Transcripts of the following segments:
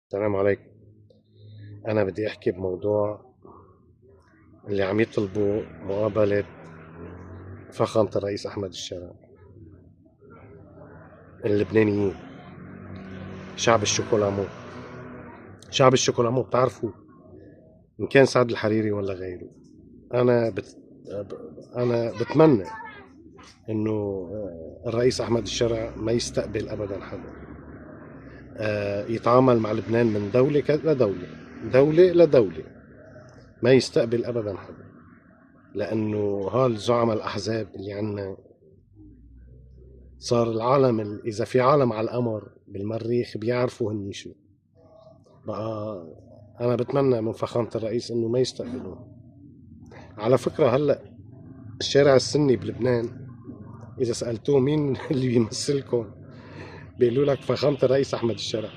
السلام عليكم. أنا بدي أحكي بموضوع اللي عم يطلبوا مقابلة فخامة الرئيس أحمد الشرع. اللبنانيين، شعب الشوكولامو. شعب الشوكولامو بتعرفوا، إن كان سعد الحريري ولا غيره. أنا بت... أنا بتمنى إنه الرئيس أحمد الشرع ما يستقبل أبدا حدا. يتعامل مع لبنان من دولة لدولة، دولة لدولة، ما يستقبل أبدا حدا. لأنه هالزعماء الأحزاب اللي عنا، صار العالم إذا في عالم على القمر بالمريخ بيعرفوا هني شو. بقى أنا بتمنى من فخامة الرئيس إنه ما يستقبلوه. على فكرة هلأ الشارع السني بلبنان إذا سألتوه مين اللي بيمثلكم بيقولوا لك فخامة الرئيس أحمد الشرع.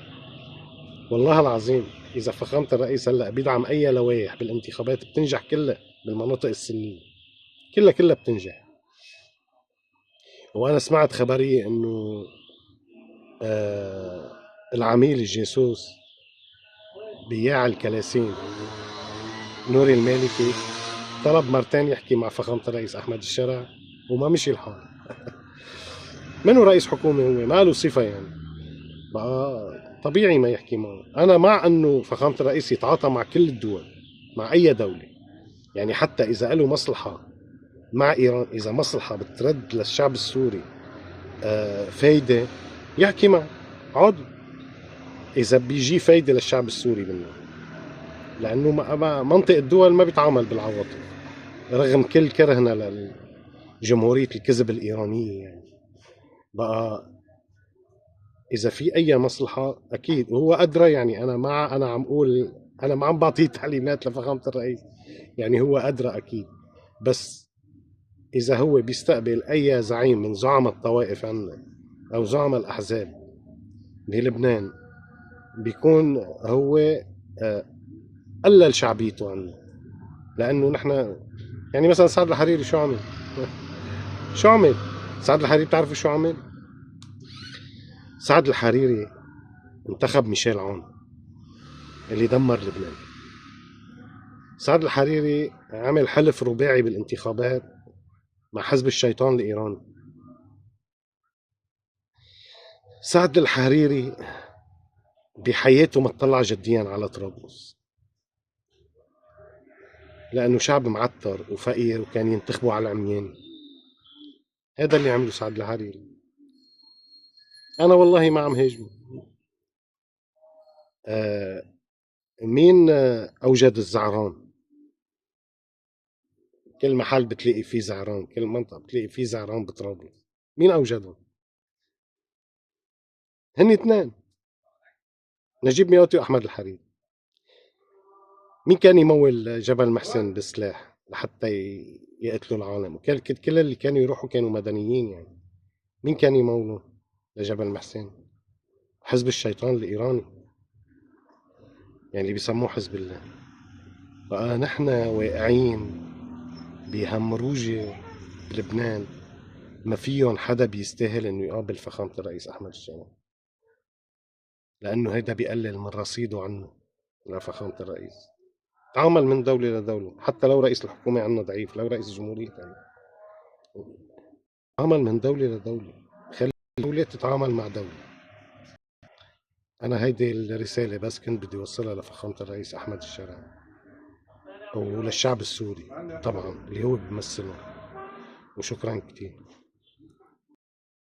والله العظيم إذا فخامة الرئيس هلأ بيدعم أي لوائح بالانتخابات بتنجح كلها بالمناطق السنية، كلها بتنجح. وأنا سمعت خبرية إنه آه العميل الجاسوس بياع الكلاسين نوري المالكي طلب مرتين يحكي مع فخامة الرئيس أحمد الشرع وما مشي الحال. منو رئيس حكومة، هو ما له صفة يعني. بقى طبيعي ما يحكي معه. أنا مع أنه فخامة الرئيس يتعاطى مع كل الدول، مع أي دولة. يعني حتى إذا له مصلحة مع إيران، إذا مصلحة بترد للشعب السوري فايدة، يحكي معه عادي. إذا بيجي فايدة للشعب السوري منه، لأنه منطق الدول ما بيتعامل بالعواطف، رغم كل كرهنا لجمهورية الكذب الإيرانية يعني. بقى إذا في أي مصلحة أكيد وهو أدرى. يعني أنا عم أقول، أنا ما عم بعطيه تعليمات لفخامة الرئيس، يعني هو أدرى أكيد. بس إذا هو بيستقبل أي زعيم من زعماء الطوائف عنا أو زعماء الأحزاب بلبنان، بيكون هو آه، قلل شعبيته عنا. لأنه نحن يعني مثلا سعد الحريري شو عمل؟ شو عمل؟ سعد الحريري بتعرفوا شو عمل؟ سعد الحريري انتخب ميشيل عون اللي دمر لبنان. سعد الحريري عمل حلف رباعي بالانتخابات مع حزب الشيطان الإيراني. سعد الحريري بحياته ما اطلع جديا على طرابلس، لأنه شعب معتر وفقير وكان ينتخبوا على العميان. هذا اللي عمله سعد الحريري. أنا والله ما عم هاجمه. آه مين أوجد الزعران؟ كل محل بتلاقي فيه زعران، كل منطقة بتلاقي فيه زعران بطرابلس. مين أوجدهم؟ هن اثنين، نجيب ميوتي وأحمد الحريري. مين كان يمول جبل محسن بالسلاح لحتى يقتلوا العالم؟ كل اللي كانوا يروحوا كانوا مدنيين يعني. مين كان يموله لجبل محسن؟ حزب الشيطان الإيراني، يعني اللي بيسموه حزب الله. بقى نحن واقعين بهمروجة بلبنان، ما فيهم حدا بيستاهل انه يقابل فخامة الرئيس احمد الشرع، لانه هيدا بيقلل من رصيده عنه لفخامة الرئيس. تعامل من دولة لدولة، حتى لو رئيس الحكومة عنا ضعيف، لو رئيس الجمهورية ضعيف، تعامل من دولة لدولة. خلي دولة تتعامل مع دولة. أنا هيدي الرسالة بس كنت بدي أوصلها لفخامة الرئيس أحمد الشرع وللشعب السوري طبعا اللي هو بيمثله. وشكرا كتير.